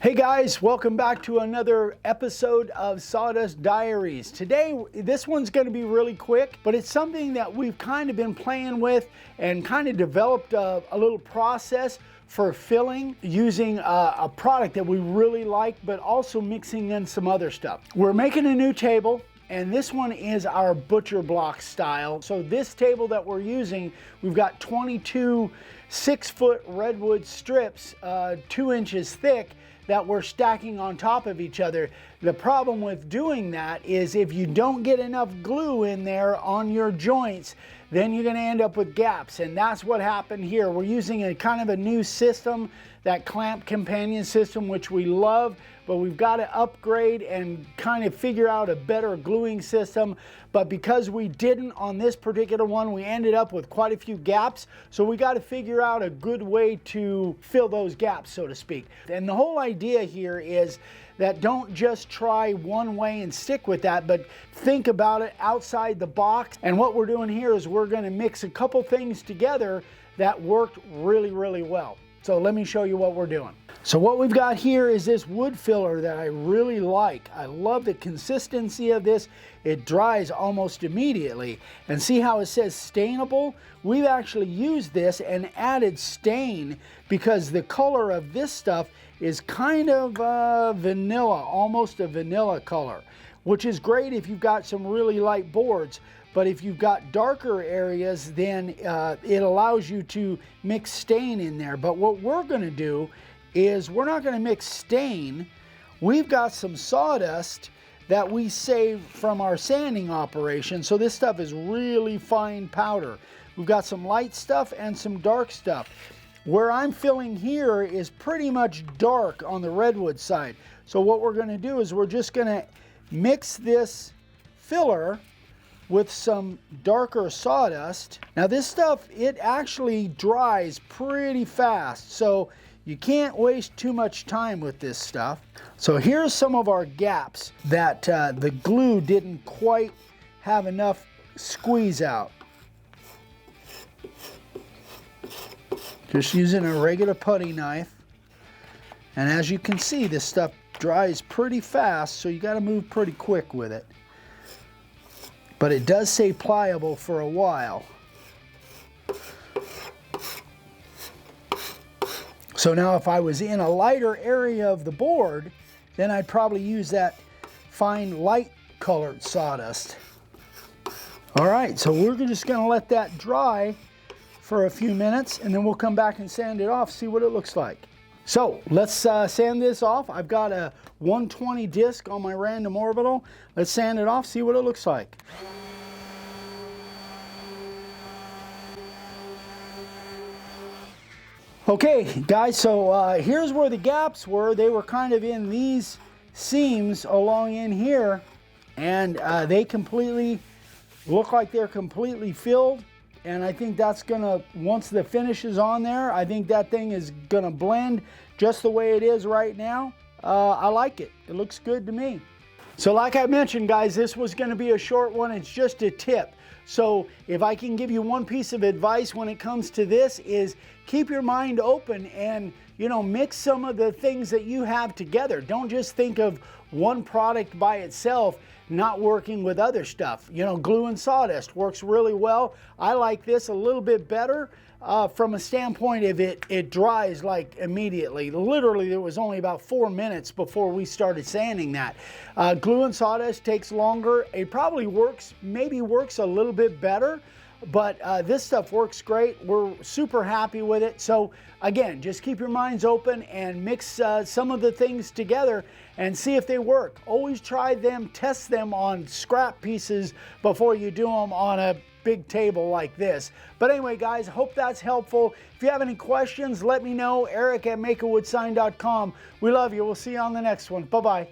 Hey guys, welcome back to another episode of Sawdust Diaries. Today, this one's going to be really quick, but it's something that we've kind of been playing with and kind of developed a little process for filling using a product that we really like, but also mixing in some other stuff. We're making a new table, and this one is our butcher block style. So this table that we're using, we've got 22 6-foot redwood strips, 2 inches thick, that we're stacking on top of each other. The problem with doing that is if you don't get enough glue in there on your joints, then you're gonna end up with gaps, and that's what happened here. We're using a kind of a new system, that clamp companion system, which we love, but we've got to upgrade and kind of figure out a better gluing system. But because we didn't on this particular one, we ended up with quite a few gaps. So we got to figure out a good way to fill those gaps, so to speak. And the whole idea here is that don't just try one way and stick with that, but think about it outside the box. And what we're doing here is we're going to mix a couple things together that worked really, really well. So let me show you what we're doing. So what we've got here is this wood filler that I really like. I love the consistency of this. It dries almost immediately. And see how it says stainable? We've actually used this and added stain because the color of this stuff is kind of vanilla, almost a vanilla color, which is great if you've got some really light boards. But if you've got darker areas, then it allows you to mix stain in there. But what we're gonna do is we're not gonna mix stain. We've got some sawdust that we saved from our sanding operation. So this stuff is really fine powder. We've got some light stuff and some dark stuff. Where I'm filling here is pretty much dark on the redwood side. So what we're gonna do is we're just gonna mix this filler with some darker sawdust. Now this stuff, it actually dries pretty fast, so you can't waste too much time with this stuff. So here's some of our gaps that the glue didn't quite have enough squeeze out. Just using a regular putty knife. And as you can see, this stuff dries pretty fast, so you gotta move pretty quick with it. But it does stay pliable for a while. So now if I was in a lighter area of the board, then I'd probably use that fine light colored sawdust. All right, so we're just gonna let that dry for a few minutes, and then we'll come back and sand it off, see what it looks like. So let's sand this off. I've got a 120 disc on my random orbital. Let's sand it off, see what it looks like. Okay guys, so here's where the gaps were. They were kind of in these seams along in here, and they completely look like they're completely filled. And I think that's gonna, once the finish is on there, I think that thing is gonna blend just the way it is right now. I like it. It looks good to me. So like I mentioned, guys, this was gonna be a short one. It's just a tip. So if I can give you one piece of advice when it comes to this is keep your mind open and, you know, mix some of the things that you have together. Don't just think of one product by itself not working with other stuff. You know, glue and sawdust works really well. I like this a little bit better from a standpoint of it dries like immediately. Literally, there was only about 4 minutes before we started sanding that. Glue and sawdust takes longer. It probably works, maybe works a little bit better, but this stuff works great. We're super happy with it. So again, just keep your minds open and mix some of the things together and see if they work. Always try them, test them on scrap pieces before you do them on a big table like this. But anyway, guys, hope that's helpful. If you have any questions, let me know. Eric@makeawoodssign.com. We love you. We'll see you on the next one. Bye-bye.